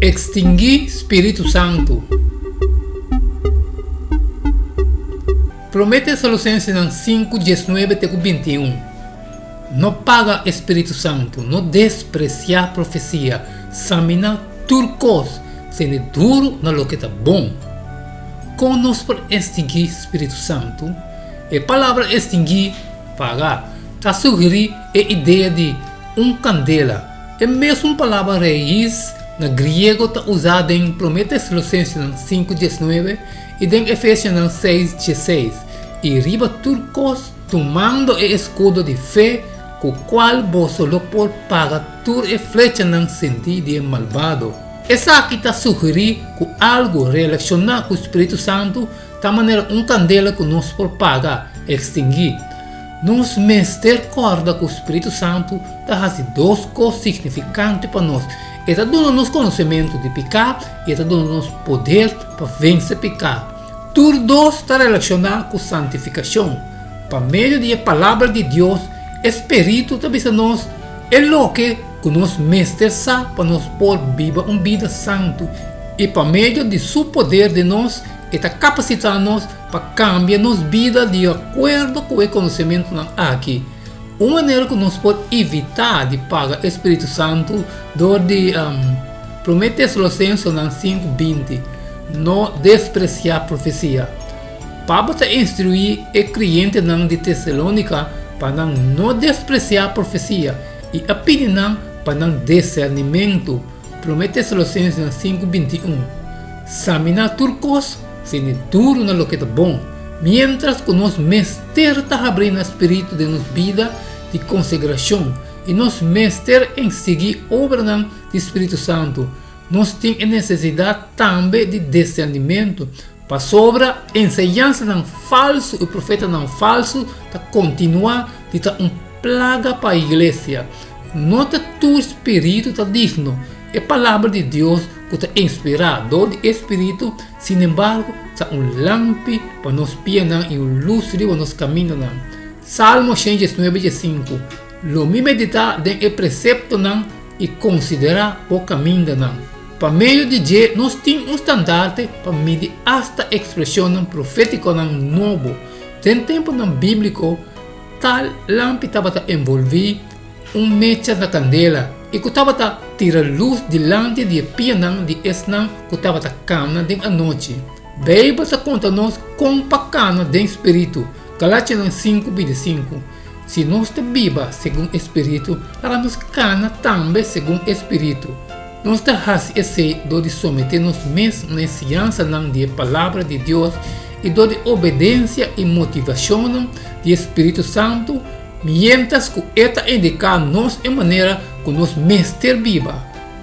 Extinguir Espírito Santo. Promete Colossenses 5, 19 até 21. Não paga Espírito Santo, não despreciar profecia, examinar turcos, sendo duro na lo que está bom. Como nós podemos extinguir Espírito Santo? A palavra extinguir, pagar, está sugerir a ideia de candela. É mesmo uma palavra raiz na grego está usada em Prometes Colossenses 5:19 e em Efésios 6:16. E riba turcos tomando o escudo de fé, com o qual vos lo por pagar tur e flecha não sentido de malvado. Essa aqui está sugerir que algo relacionado com o Espírito Santo da maneira candela que nós por pagar, extinguir. Nós mestre corda que o Espírito Santo está fazendo duas coisas significantes para nós. Ele está dando-nos conhecimento de pecado e está dando-nos poder para vencer pecado. Tudo dois está relacionado com santificação. Por meio da palavra de Deus, o Espírito está dizendo nós é o que nós mestre sabe para nós por viver uma vida santa. E por meio de seu poder de nós, está capacitando nós para cambiar nossa vida de acordo com o conhecimento aqui. Uma maneira que nós podemos evitar de pagar o Espírito Santo de Prometes Colossenses 5:20, não despreciar profecia. Pablo está instruir o cliente de Tessalônica para não despreciar profecia e a pedir para não discernimento. Prometes Colossenses 5:21. Examinar turcos, sendo duro na lo que é bom, mientras que nós mestre está abrindo o espírito de nossa vida de consagração e nós mestre em seguir a obra do Espírito Santo. Nós temos necessidade também de discernimento para sobre a ensinança não falso e o profeta não falso para continuar de estar plaga para a igreja. Nota tu espírito está digno. É a palavra de Deus que está inspirada do Espírito, sin embargo, está lampe para nos pés e luz para nos caminhos. Salmo 119:5. Lo me meditar em precepto e considerar o caminho. Por meio de Deus, nós temos estandarte para medir esta expressão profética novo. Tem tempo bíblico, tal lampe estava envolver mecha da candela e que estava tirar luz diante de pianão de esnã que estava cama de a noite. Bíblia está conta-nos com pacana de espírito. Galátias 5:25. Se nós te viva segundo o espírito, ela nos cana também segundo o espírito. Nós te faz esse de someter-nos mesmo na ciência da palavra de Deus e de obediência e motivação do Espírito Santo, mientras que esta indica nos em maneira que nos mestre viva.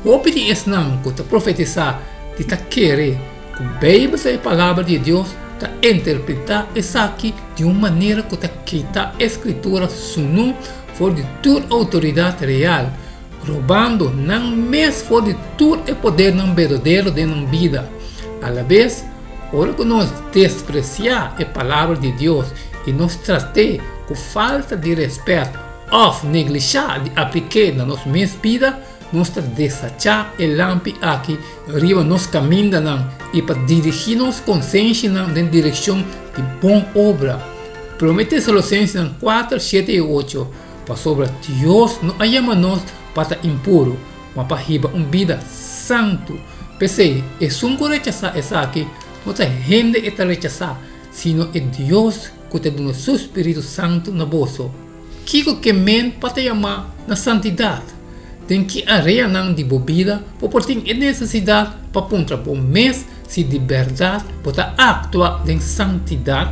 O pedir esse nome que te profetizar de te querer, que beba a palavra de Deus, te interpretar essa aqui de uma maneira que te quita a escritura sunu for de toda autoridade real, roubando não mesmo for de todo o poder não verdadeiro de nossa vida. A la vez, ora que nós despreciar a palavra de Deus e nos tratar com falta de respeito ou negligenciar de aplicar na nossa vida, nós desachar o lampe aqui, arriba nos caminho e para dirigir nossa consciência na direção de boa obra. Promete Colossenses 4, 7 e 8. Para sobre Deus não chama-nos para impuro, mas para riba uma vida santo. Pensei, é um rechazar essa aqui, não é gente que está rechazar, sino é Deus que te dá o seu Espírito Santo na bolsa. Que men para te chamar na santidade. Tem que área de bebida, por ter necessidade para contra por mês se de verdade para actuar em santidade.